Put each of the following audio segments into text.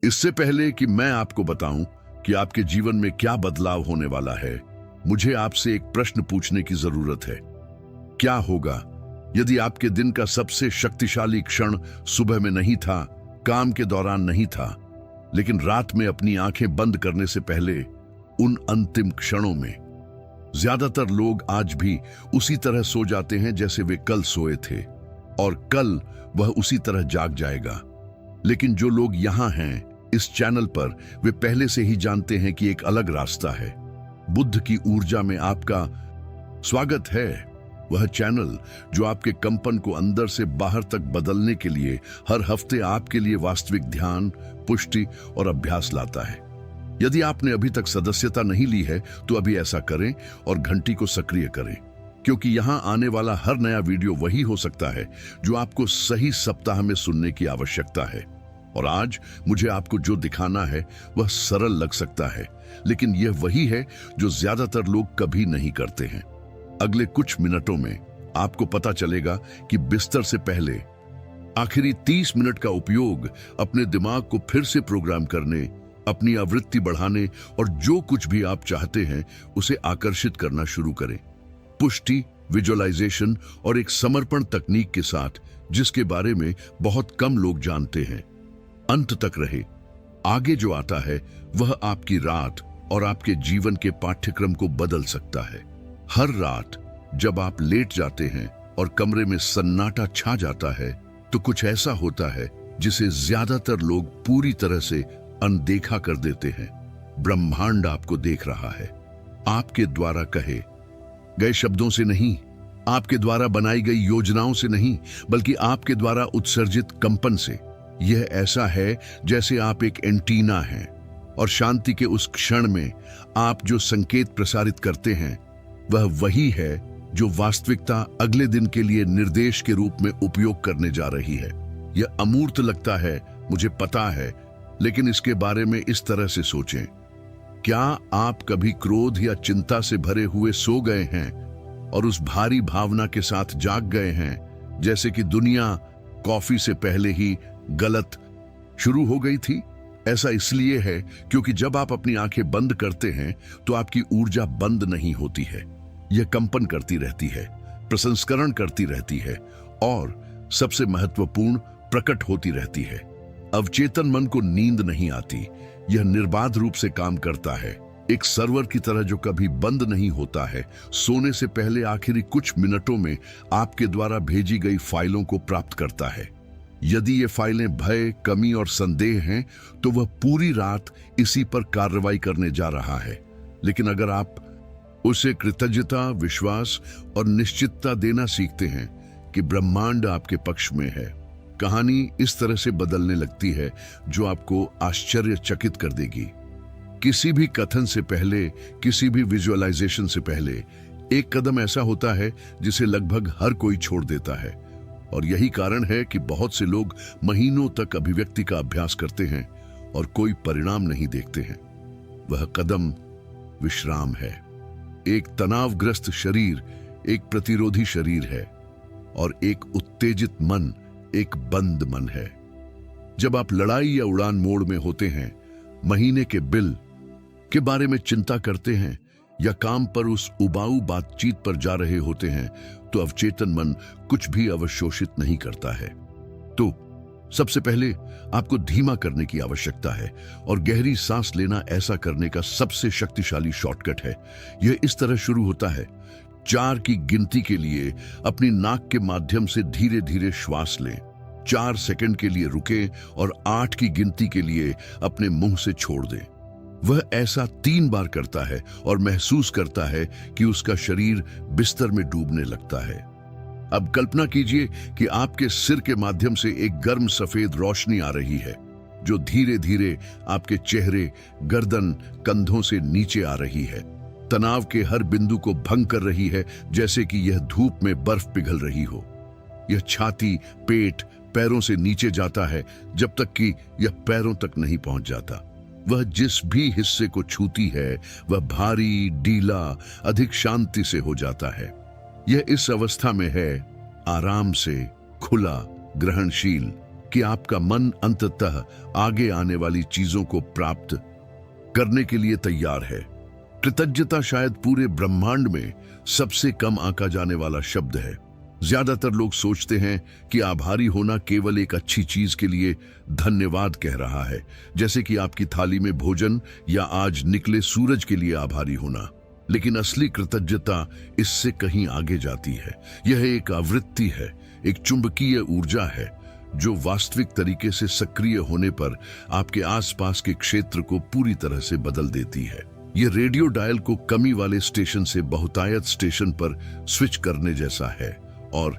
इससे पहले कि मैं आपको बताऊं कि आपके जीवन में क्या बदलाव होने वाला है, मुझे आपसे एक प्रश्न पूछने की जरूरत है। क्या होगा यदि आपके दिन का सबसे शक्तिशाली क्षण सुबह में नहीं था, काम के दौरान नहीं था, लेकिन रात में अपनी आंखें बंद करने से पहले उन अंतिम क्षणों में? ज्यादातर लोग आज भी उसी तरह सो जाते हैं जैसे वे कल सोए थे, और कल वह उसी तरह जाग जाएगा। लेकिन जो लोग यहां हैं इस चैनल पर, वे पहले से ही जानते हैं कि एक अलग रास्ता है। बुद्ध की ऊर्जा में आपका स्वागत है। वह चैनल जो आपके कंपन को अंदर से बाहर तक बदलने के लिए हर हफ्ते आपके लिए वास्तविक ध्यान, पुष्टि और अभ्यास लाता है। यदि आपने अभी तक सदस्यता नहीं ली है तो अभी ऐसा करें और घंटी को सक्रिय करें, क्योंकि यहां आने वाला हर नया वीडियो वही हो सकता है जो आपको सही सप्ताह में सुनने की आवश्यकता है। और आज मुझे आपको जो दिखाना है वह सरल लग सकता है, लेकिन यह वही है जो ज्यादातर लोग कभी नहीं करते हैं। अगले कुछ मिनटों में आपको पता चलेगा कि बिस्तर से पहले आखिरी 30 मिनट का उपयोग अपने दिमाग को फिर से प्रोग्राम करने, अपनी आवृत्ति बढ़ाने और जो कुछ भी आप चाहते हैं उसे आकर्षित करना शुरू करें। पुष्टि, विजुअलाइजेशन और एक समर्पण तकनीक के साथ, जिसके बारे में बहुत कम लोग जानते हैं। अंत तक रहे। आगे जो आता है वह आपकी रात और आपके जीवन के पाठ्यक्रम को बदल सकता है। हर रात जब आप लेट जाते हैं और कमरे में सन्नाटा छा जाता है, तो कुछ ऐसा होता है जिसे ज्यादातर लोग पूरी तरह से अनदेखा कर देते हैं। ब्रह्मांड आपको देख रहा है, आपके द्वारा कहे गए शब्दों से नहीं, आपके द्वारा बनाई गई योजनाओं से नहीं, बल्कि आपके द्वारा उत्सर्जित कंपन से। यह ऐसा है जैसे आप एक एंटीना हैं और शांति के उस क्षण में आप जो संकेत प्रसारित करते हैं वह वही है जो वास्तविकता अगले दिन के लिए निर्देश के रूप में उपयोग करने जा रही है। यह अमूर्त लगता है, मुझे पता है, लेकिन इसके बारे में इस तरह से सोचें। क्या आप कभी क्रोध या चिंता से भरे हुए सो गए हैं और उस भारी भावना के साथ जाग गए हैं, जैसे कि दुनिया कॉफी से पहले ही गलत शुरू हो गई थी? ऐसा इसलिए है क्योंकि जब आप अपनी आंखें बंद करते हैं तो आपकी ऊर्जा बंद नहीं होती है। यह कंपन करती रहती है, प्रसंस्करण करती रहती है और सबसे महत्वपूर्ण, प्रकट होती रहती है। अवचेतन मन को नींद नहीं आती, यह निर्बाध रूप से काम करता है, एक सर्वर की तरह जो कभी बंद नहीं होता है। सोने से पहले आखिरी कुछ मिनटों में आपके द्वारा भेजी गई फाइलों को प्राप्त करता है। यदि ये फाइलें भय, कमी और संदेह हैं तो वह पूरी रात इसी पर कार्रवाई करने जा रहा है। लेकिन अगर आप उसे कृतज्ञता, विश्वास और निश्चितता देना सीखते हैं कि ब्रह्मांड आपके पक्ष में है, कहानी इस तरह से बदलने लगती है जो आपको आश्चर्यचकित कर देगी। किसी भी कथन से पहले, किसी भी विजुअलाइजेशन से पहले एक कदम ऐसा होता है जिसे लगभग हर कोई छोड़ देता है। और यही कारण है कि बहुत से लोग महीनों तक अभिव्यक्ति का अभ्यास करते हैं और कोई परिणाम नहीं देखते हैं। वह कदम विश्राम है। एक तनावग्रस्त शरीर एक प्रतिरोधी शरीर है और एक उत्तेजित मन एक बंद मन है। जब आप लड़ाई या उड़ान मोड में होते हैं, महीने के बिल के बारे में चिंता करते हैं या काम पर उस उबाऊ बातचीत पर जा रहे होते हैं, तो अवचेतन मन कुछ भी अवशोषित नहीं करता है। तो सबसे पहले आपको धीमा करने की आवश्यकता है और गहरी सांस लेना ऐसा करने का सबसे शक्तिशाली शॉर्टकट है। यह इस तरह शुरू होता है। 4 की गिनती के लिए अपनी नाक के माध्यम से धीरे धीरे श्वास लें, 4 सेकंड के लिए रुकें और 8 की गिनती के लिए अपने मुंह से छोड़ दें। वह ऐसा 3 बार करता है और महसूस करता है कि उसका शरीर बिस्तर में डूबने लगता है। अब कल्पना कीजिए कि आपके सिर के माध्यम से एक गर्म सफेद रोशनी आ रही है जो धीरे धीरे आपके चेहरे, गर्दन, कंधों से नीचे आ रही है। तनाव के हर बिंदु को भंग कर रही है, जैसे कि यह धूप में बर्फ पिघल रही हो। यह छाती, पेट, पैरों से नीचे जाता है जब तक कि यह पैरों तक नहीं पहुंच जाता। वह जिस भी हिस्से को छूती है वह भारी, ढीला, अधिक शांति से हो जाता है। यह इस अवस्था में है, आराम से, खुला, ग्रहणशील, कि आपका मन अंततः आगे आने वाली चीजों को प्राप्त करने के लिए तैयार है। कृतज्ञता शायद पूरे ब्रह्मांड में सबसे कम आंका जाने वाला शब्द है। ज्यादातर लोग सोचते हैं कि आभारी होना केवल एक अच्छी चीज के लिए धन्यवाद कह रहा है, जैसे कि आपकी थाली में भोजन या आज निकले सूरज के लिए आभारी होना। लेकिन असली कृतज्ञता इससे कहीं आगे जाती है। यह एक आवृत्ति है, एक चुंबकीय ऊर्जा है जो वास्तविक तरीके से सक्रिय होने पर आपके आसपास के क्षेत्र को पूरी तरह से बदल देती है। यह रेडियो डायल को कमी वाले स्टेशन से बहुतायत स्टेशन पर स्विच करने जैसा है, और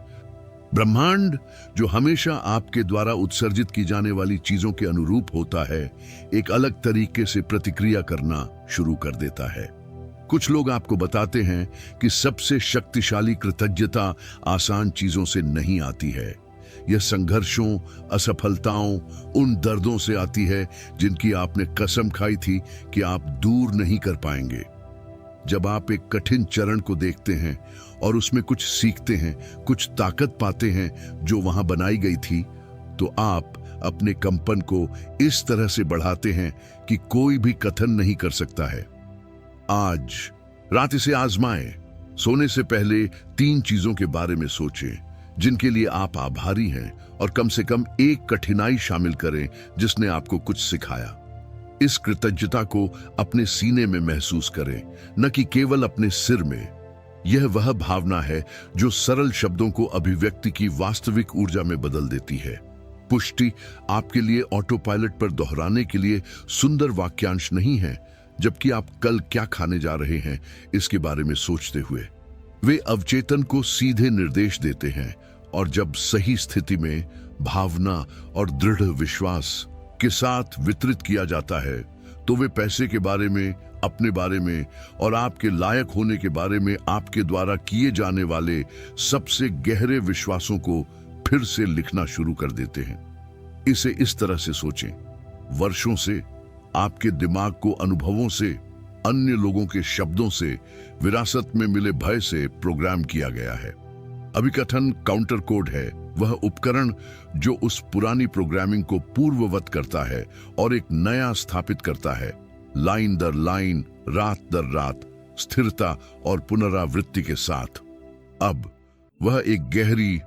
ब्रह्मांड जो हमेशा आपके द्वारा उत्सर्जित की जाने वाली चीजों के अनुरूप होता है, एक अलग तरीके से प्रतिक्रिया करना शुरू कर देता है। कुछ लोग आपको बताते हैं कि सबसे शक्तिशाली कृतज्ञता आसान चीजों से नहीं आती है। यह संघर्षों, असफलताओं, उन दर्दों से आती है जिनकी आपने कसम खाई थी कि आप दूर नहीं कर पाएंगे। जब आप एक कठिन चरण को देखते हैं और उसमें कुछ सीखते हैं, कुछ ताकत पाते हैं जो वहां बनाई गई थी, तो आप अपने कंपन को इस तरह से बढ़ाते हैं कि कोई भी कथन नहीं कर सकता है। आज रात इसे आजमाएं। सोने से पहले 3 चीजों के बारे में सोचें जिनके लिए आप आभारी हैं, और कम से कम एक कठिनाई शामिल करें जिसने आपको कुछ सिखाया। इस कृतज्ञता को अपने सीने में महसूस करें, न कि केवल अपने सिर में। यह वह भावना है जो सरल शब्दों को अभिव्यक्ति की वास्तविक ऊर्जा में बदल देती है। पुष्टि आपके लिए ऑटो पायलट पर दोहराने के लिए सुंदर वाक्यांश नहीं है, जबकि आप कल क्या खाने जा रहे हैं इसके बारे में सोचते हुए। वे अवचेतन को सीधे निर्देश देते हैं, और जब सही स्थिति में भावना और दृढ़ विश्वास के साथ वितरित किया जाता है, तो वे पैसे के बारे में, अपने बारे में और आपके लायक होने के बारे में आपके द्वारा किए जाने वाले सबसे गहरे विश्वासों को फिर से लिखना शुरू कर देते हैं। इसे इस तरह से सोचें, वर्षों से आपके दिमाग को अनुभवों से, अन्य लोगों के शब्दों से, विरासत में मिले भय से प्रोग्राम किया गया है। अभिकथन काउंटर कोड है, वह उपकरण जो उस पुरानी प्रोग्रामिंग को पूर्ववत करता है और एक नया स्थापित करता है, लाइन दर लाइन, रात दर रात, स्थिरता और पुनरावृत्ति के साथ। अब वह एक गहरी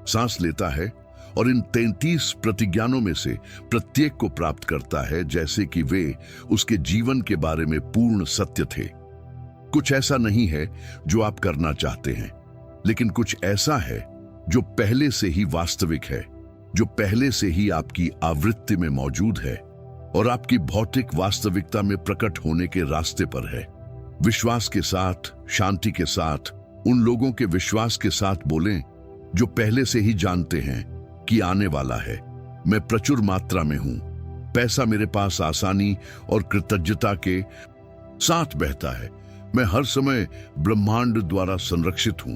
सांस लेता है और इन 33 प्रतिज्ञानों में से प्रत्येक को प्राप्त करता है जैसे कि वे उसके जीवन के बारे में पूर्ण सत्य थे। कुछ ऐसा नहीं है जो आप करना चाहते हैं, लेकिन कुछ ऐसा है जो पहले से ही वास्तविक है, जो पहले से ही आपकी आवृत्ति में मौजूद है और आपकी भौतिक वास्तविकता में प्रकट होने के रास्ते पर है। विश्वास के साथ, शांति के साथ, उन लोगों के विश्वास के साथ बोलें जो पहले से ही जानते हैं कि आने वाला है। मैं प्रचुर मात्रा में हूं, पैसा मेरे पास आसानी और कृतज्ञता के साथ बहता है। मैं हर समय ब्रह्मांड द्वारा संरक्षित हूं।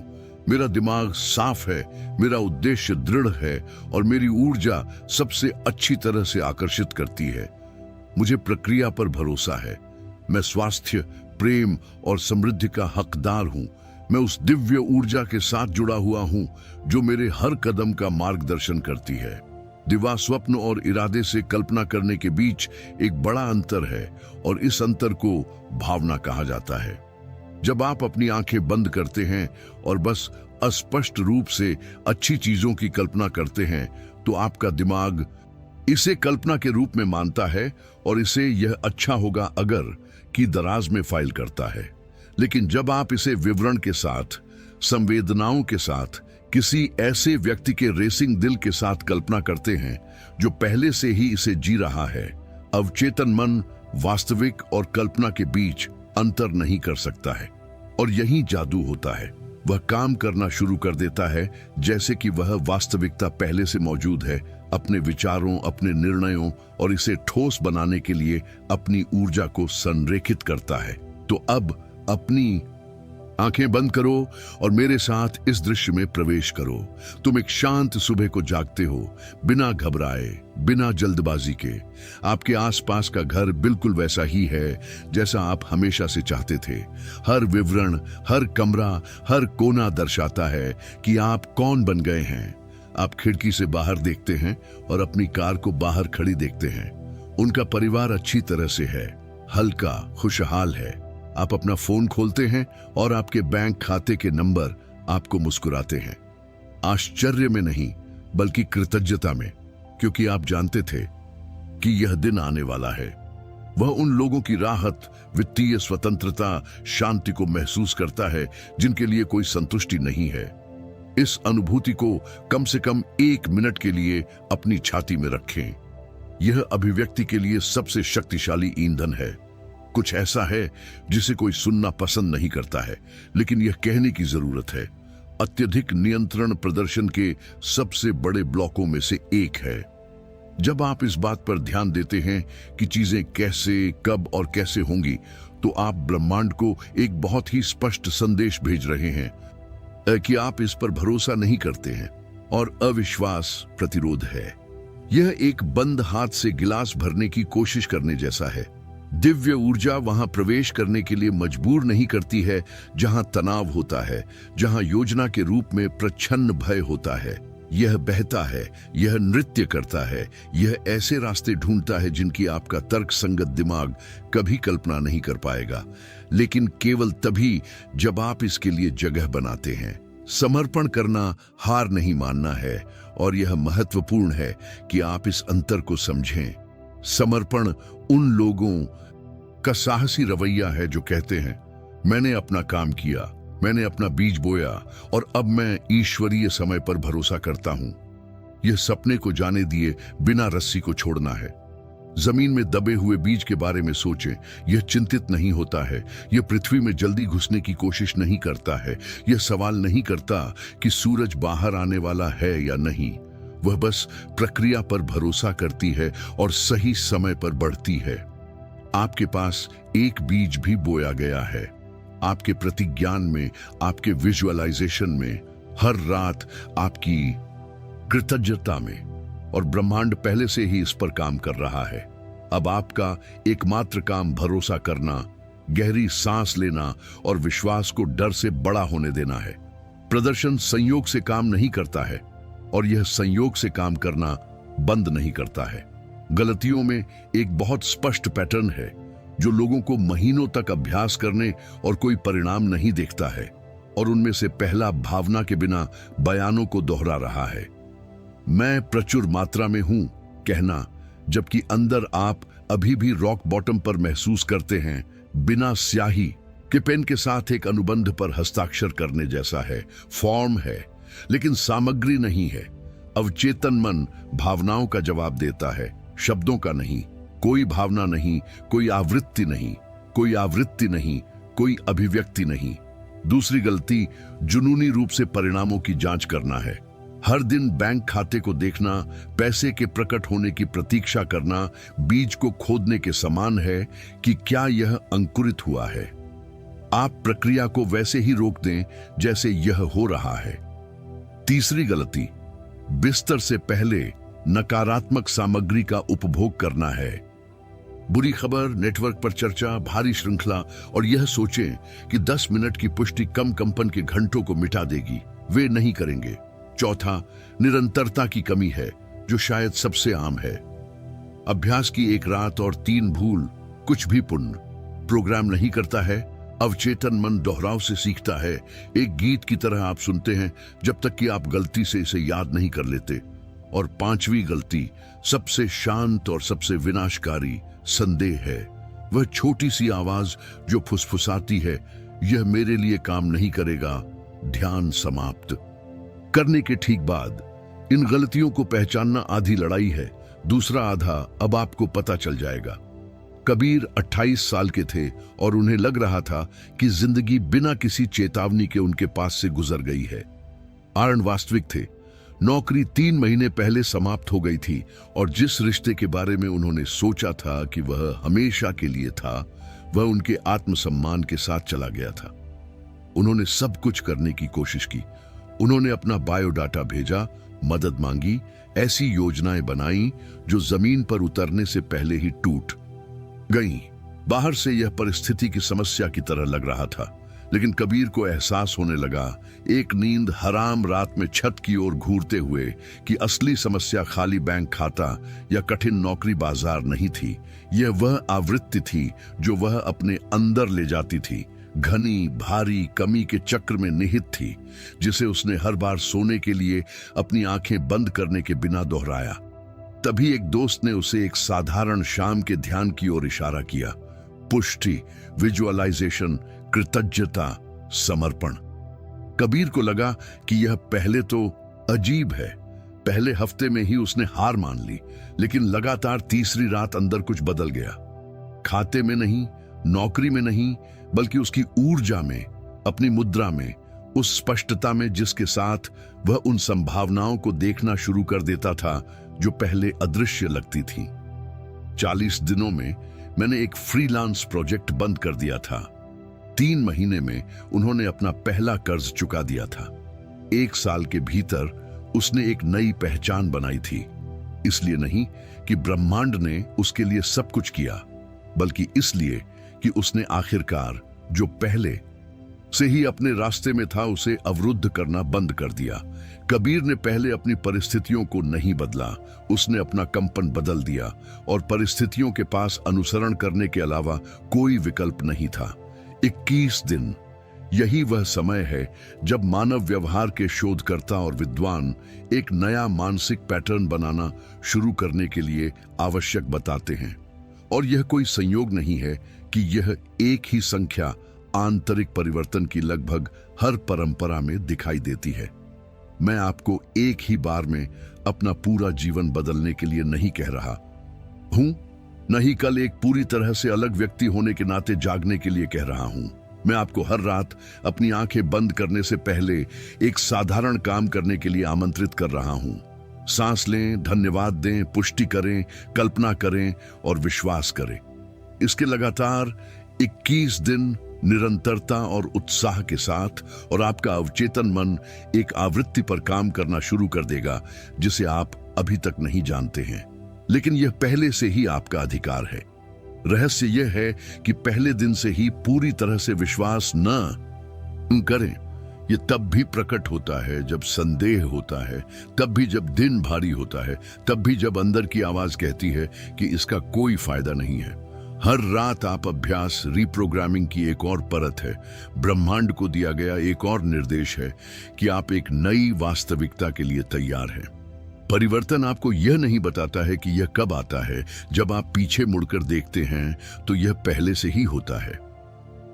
मेरा दिमाग साफ है, मेरा उद्देश्य दृढ़ है और मेरी ऊर्जा सबसे अच्छी तरह से आकर्षित करती है। मुझे प्रक्रिया पर भरोसा है। मैं स्वास्थ्य, प्रेम और समृद्धि का हकदार हूं। मैं उस दिव्य ऊर्जा के साथ जुड़ा हुआ हूं जो मेरे हर कदम का मार्गदर्शन करती है। दिवा स्वप्न और इरादे से कल्पना करने के बीच एक बड़ा अंतर है, और इस अंतर को भावना कहा जाता है। जब आप अपनी आंखें बंद करते हैं और बस अस्पष्ट रूप से अच्छी चीजों की कल्पना करते हैं, तो आपका दिमाग इसे कल्पना के रूप में मानता है और इसे यह अच्छा होगा अगर की दराज में फाइल करता है। लेकिन जब आप इसे विवरण के साथ, संवेदनाओं के साथ, किसी ऐसे व्यक्ति के रेसिंग दिल के साथ कल्पना करते हैं जो पहले से ही इसे जी रहा है, अवचेतन मन वास्तविक और कल्पना के बीच अंतर नहीं कर सकता है। और यही जादू होता है। वह काम करना शुरू कर देता है जैसे कि वह वास्तविकता पहले से मौजूद है, अपने विचारों, अपने निर्णयों और इसे ठोस बनाने के लिए अपनी ऊर्जा को संरेखित करता है। तो अब अपनी आंखें बंद करो और मेरे साथ इस दृश्य में प्रवेश करो। तुम एक शांत सुबह को जागते हो, बिना घबराए, बिना जल्दबाजी के। आपके आसपास का घर बिल्कुल वैसा ही है जैसा आप हमेशा से चाहते थे। हर विवरण, हर कमरा, हर कोना दर्शाता है कि आप कौन बन गए हैं। आप खिड़की से बाहर देखते हैं और अपनी कार को बाहर खड़ी देखते हैं। उनका परिवार अच्छी तरह से है, हल्का, खुशहाल है। आप अपना फोन खोलते हैं और आपके बैंक खाते के नंबर आपको मुस्कुराते हैं। आश्चर्य में नहीं, बल्कि कृतज्ञता में, क्योंकि आप जानते थे कि यह दिन आने वाला है। वह उन लोगों की राहत, वित्तीय स्वतंत्रता, शांति को महसूस करता है जिनके लिए कोई संतुष्टि नहीं है। इस अनुभूति को कम से कम 1 मिनट के लिए अपनी छाती में रखें। यह अभिव्यक्ति के लिए सबसे शक्तिशाली ईंधन है। कुछ ऐसा है जिसे कोई सुनना पसंद नहीं करता है, लेकिन यह कहने की जरूरत है। अत्यधिक नियंत्रण प्रदर्शन के सबसे बड़े ब्लॉकों में से एक है। जब आप इस बात पर ध्यान देते हैं कि चीजें कैसे, कब और कैसे होंगी, तो आप ब्रह्मांड को एक बहुत ही स्पष्ट संदेश भेज रहे हैं कि आप इस पर भरोसा नहीं करते हैं और अविश्वास प्रतिरोध है। यह एक बंद हाथ से गिलास भरने की कोशिश करने जैसा है। दिव्य ऊर्जा वहां प्रवेश करने के लिए मजबूर नहीं करती है जहां तनाव होता है, जहां योजना के रूप में प्रच्छन्न भय होता है। यह बहता है, यह नृत्य करता है, यह ऐसे रास्ते ढूंढता है जिनकी आपका तर्क संगत दिमाग कभी कल्पना नहीं कर पाएगा, लेकिन केवल तभी जब आप इसके लिए जगह बनाते हैं। समर्पण करना हार नहीं मानना है, और यह महत्वपूर्ण है कि आप इस अंतर को समझें। समर्पण उन लोगों का साहसी रवैया है जो कहते हैं, मैंने अपना काम किया, मैंने अपना बीज बोया और अब मैं ईश्वरीय समय पर भरोसा करता हूं। यह सपने को जाने दिए बिना रस्सी को छोड़ना है। जमीन में दबे हुए बीज के बारे में सोचें। यह चिंतित नहीं होता है, यह पृथ्वी में जल्दी घुसने की कोशिश नहीं करता है, यह सवाल नहीं करता कि सूरज बाहर आने वाला है या नहीं। वह बस प्रक्रिया पर भरोसा करती है और सही समय पर बढ़ती है। आपके पास एक बीज भी बोया गया है, आपके प्रतिज्ञान में, आपके विजुअलाइजेशन में, हर रात आपकी कृतज्ञता में, और ब्रह्मांड पहले से ही इस पर काम कर रहा है। अब आपका एकमात्र काम भरोसा करना, गहरी सांस लेना और विश्वास को डर से बड़ा होने देना है। प्रदर्शन संयोग से काम नहीं करता है, और यह संयोग से काम करना बंद नहीं करता है। गलतियों में एक बहुत स्पष्ट पैटर्न है जो लोगों को महीनों तक अभ्यास करने और कोई परिणाम नहीं देखता है, और उनमें से पहला भावना के बिना बयानों को दोहरा रहा है। मैं प्रचुर मात्रा में हूं कहना, जबकि अंदर आप अभी भी रॉक बॉटम पर महसूस करते हैं। बिना स्याही के पेन के साथ एक अनुबंध पर हस्ताक्षर करने जैसा है। फॉर्म है लेकिन सामग्री नहीं है। अवचेतन मन भावनाओं का जवाब देता है, शब्दों का नहीं। कोई भावना नहीं, कोई आवृत्ति नहीं, कोई आवृत्ति नहीं, कोई अभिव्यक्ति नहीं। दूसरी गलती जुनूनी रूप से परिणामों की जांच करना है। हर दिन बैंक खाते को देखना, पैसे के प्रकट होने की प्रतीक्षा करना बीज को खोदने के समान है कि क्या यह अंकुरित हुआ है। आप प्रक्रिया को वैसे ही रोक दें जैसे यह हो रहा है। तीसरी गलती बिस्तर से पहले नकारात्मक सामग्री का उपभोग करना है। बुरी खबर, नेटवर्क पर चर्चा, भारी श्रृंखला, और यह सोचें कि 10 मिनट की पुष्टि कम कंपन के घंटों को मिटा देगी। वे नहीं करेंगे। चौथा, निरंतरता की कमी है, जो शायद सबसे आम है। अभ्यास की एक रात और 3 भूल कुछ भी पुण्य प्रोग्राम नहीं करता है। अवचेतन मन दोहराव से सीखता है। एक गीत की तरह आप सुनते हैं जब तक कि आप गलती से इसे याद नहीं कर लेते। और 5वीं गलती सबसे शांत और सबसे विनाशकारी संदेह है। वह छोटी सी आवाज जो फुसफुसाती है, यह मेरे लिए काम नहीं करेगा। ध्यान समाप्त करने के ठीक बाद इन गलतियों को पहचानना आधी लड़ाई है, दूसरा आधा अब आपको पता चल जाएगा। कबीर 28 साल के थे और उन्हें लग रहा था कि जिंदगी बिना किसी चेतावनी के उनके पास से गुजर गई है। आर्न वास्तविक थे। नौकरी 3 महीने पहले समाप्त हो गई थी और जिस रिश्ते के बारे में उन्होंने सोचा था कि वह हमेशा के लिए था, वह उनके आत्मसम्मान के साथ चला गया था। उन्होंने सब कुछ करने की कोशिश की। उन्होंने अपना बायोडाटा भेजा, मदद मांगी, ऐसी योजनाएं बनाई जो जमीन पर उतरने से पहले ही टूट गईं। बाहर से यह परिस्थिति की समस्या की तरह लग रहा था, लेकिन कबीर को एहसास होने लगा, एक नींद हराम रात में छत की ओर घूरते हुए, कि असली समस्या खाली बैंक खाता या कठिन नौकरी बाजार नहीं थी। यह वह आवृत्ति थी जो वह अपने अंदर ले जाती थी, घनी भारी कमी के चक्र में निहित थी, जिसे उसने हर बार सोने के लिए अपनी आंखें बंद करने के बिना दोहराया। तभी एक दोस्त ने उसे एक साधारण शाम के ध्यान की ओर इशारा किया। पुष्टि, विजुअलाइजेशन, कृतज्ञता, समर्पण। कबीर को लगा कि यह पहले तो अजीब है। पहले हफ्ते में ही उसने हार मान ली, लेकिन लगातार तीसरी रात अंदर कुछ बदल गया। खाते में नहीं, नौकरी में नहीं, बल्कि उसकी ऊर्जा में, अपनी मुद्रा में, उस स्पष्टता में जिसके साथ वह उन संभावनाओं को देखना शुरू कर देता था जो पहले अदृश्य लगती थी। 40 दिनों में मैंने एक फ्रीलांस प्रोजेक्ट बंद कर दिया था। 3 महीने में उन्होंने अपना पहला कर्ज चुका दिया था। 1 साल के भीतर उसने एक नई पहचान बनाई थी। इसलिए नहीं कि ब्रह्मांड ने उसके लिए सब कुछ किया, बल्कि इसलिए कि उसने आखिरकार जो पहले से ही अपने रास्ते में था उसे अवरुद्ध करना बंद कर दिया। कबीर ने पहले अपनी परिस्थितियों को नहीं बदला, उसने अपना कंपन बदल दिया, और परिस्थितियों के पास अनुसरण करने के अलावा कोई विकल्प नहीं था। 21 दिन, यही वह समय है जब मानव व्यवहार के शोधकर्ता और विद्वान एक नया मानसिक पैटर्न बनाना शुरू करने के लिए आवश्यक बताते हैं। और यह कोई संयोग नहीं है कि यह एक ही संख्या आंतरिक परिवर्तन की लगभग हर परंपरा में दिखाई देती है। मैं आपको एक ही बार में अपना पूरा जीवन बदलने के लिए नहीं कह रहा हूं, न ही कल एक पूरी तरह से अलग व्यक्ति होने के नाते जागने के लिए कह रहा हूं। मैं आपको हर रात अपनी आंखें बंद करने से पहले एक साधारण काम करने के लिए आमंत्रित कर रहा हूं। सांस लें, धन्यवाद दें, पुष्टि करें, कल्पना करें और विश्वास करें। इसके लगातार 21 दिन निरंतरता और उत्साह के साथ, और आपका अवचेतन मन एक आवृत्ति पर काम करना शुरू कर देगा जिसे आप अभी तक नहीं जानते हैं, लेकिन यह पहले से ही आपका अधिकार है। रहस्य यह है कि पहले दिन से ही पूरी तरह से विश्वास न करें। यह तब भी प्रकट होता है जब संदेह होता है, तब भी जब दिन भारी होता है, तब भी जब अंदर की आवाज कहती है कि इसका कोई फायदा नहीं है। हर रात आप अभ्यास, रिप्रोग्रामिंग की एक और परत है। ब्रह्मांड को दिया गया एक और निर्देश है कि आप एक नई वास्तविकता के लिए तैयार हैं। परिवर्तन आपको यह नहीं बताता है कि यह कब आता है। जब आप पीछे मुड़कर देखते हैं तो यह पहले से ही होता है।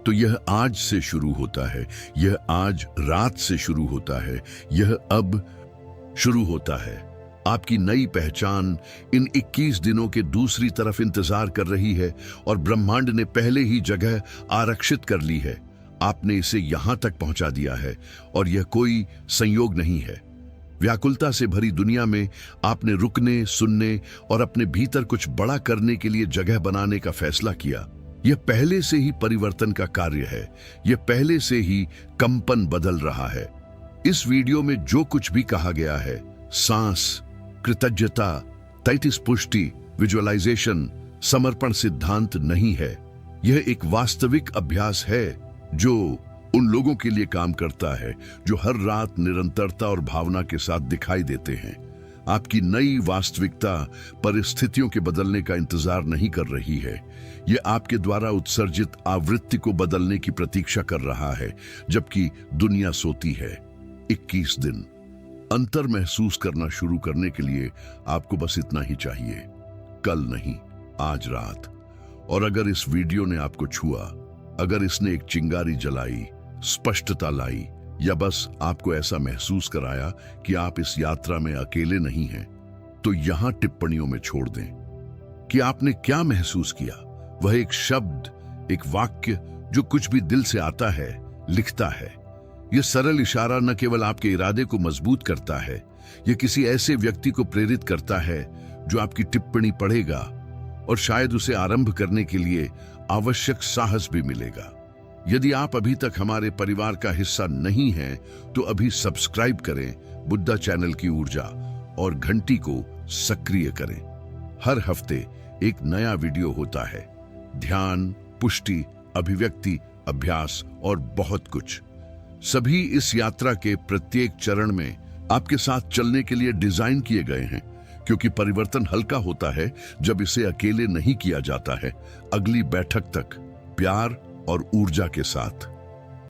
तो यह आज से शुरू होता है, यह आज रात से शुरू होता है, यह अब शुरू होता है। आपकी नई पहचान इन 21 दिनों के दूसरी तरफ इंतजार कर रही है, और ब्रह्मांड ने पहले ही जगह आरक्षित कर ली है। आपने इसे यहां तक पहुंचा दिया है, और यह कोई संयोग नहीं है। व्याकुलता से भरी दुनिया में आपने रुकने, सुनने और अपने भीतर कुछ बड़ा करने के लिए जगह बनाने का फैसला किया। यह पहले से ही परिवर्तन का कार्य है। यह पहले से ही कंपन बदल रहा है। इस वीडियो में जो कुछ भी कहा गया है, सांस, कृतज्ञता, तैतिस पुष्टि, विजुअलाइजेशन, समर्पण सिद्धांत नहीं है। यह एक वास्तविक अभ्यास है जो उन लोगों के लिए काम करता है जो हर रात निरंतरता और भावना के साथ दिखाई देते हैं। आपकी नई वास्तविकता परिस्थितियों के बदलने का इंतजार नहीं कर रही है। यह आपके द्वारा उत्सर्जित आवृत्ति को बदलने की प्रतीक्षा कर रहा है, जबकि दुनिया सोती है। 21 दिन अंतर महसूस करना शुरू करने के लिए आपको बस इतना ही चाहिए, कल नहीं, आज रात। और अगर इस वीडियो ने आपको छुआ, अगर इसने एक चिंगारी जलाई, स्पष्टता लाई, या बस आपको ऐसा महसूस कराया कि आप इस यात्रा में अकेले नहीं हैं, तो यहां टिप्पणियों में छोड़ दें कि आपने क्या महसूस किया। वह एक शब्द, एक वाक्य जो कुछ भी दिल से आता है, लिखता है। यह सरल इशारा न केवल आपके इरादे को मजबूत करता है, यह किसी ऐसे व्यक्ति को प्रेरित करता है जो आपकी टिप्पणी पढ़ेगा, और शायद उसे आरंभ करने के लिए आवश्यक साहस भी मिलेगा। यदि आप अभी तक हमारे परिवार का हिस्सा नहीं हैं, तो अभी सब्सक्राइब करें बुद्धा चैनल की ऊर्जा, और घंटी को सक्रिय करें। हर हफ्ते एक नया वीडियो होता है। ध्यान, पुष्टि, अभिव्यक्ति अभ्यास और बहुत कुछ। सभी इस यात्रा के प्रत्येक चरण में आपके साथ चलने के लिए डिजाइन किए गए हैं, क्योंकि परिवर्तन हल्का होता है जब इसे अकेले नहीं किया जाता है। अगली बैठक तक प्यार और ऊर्जा के साथ।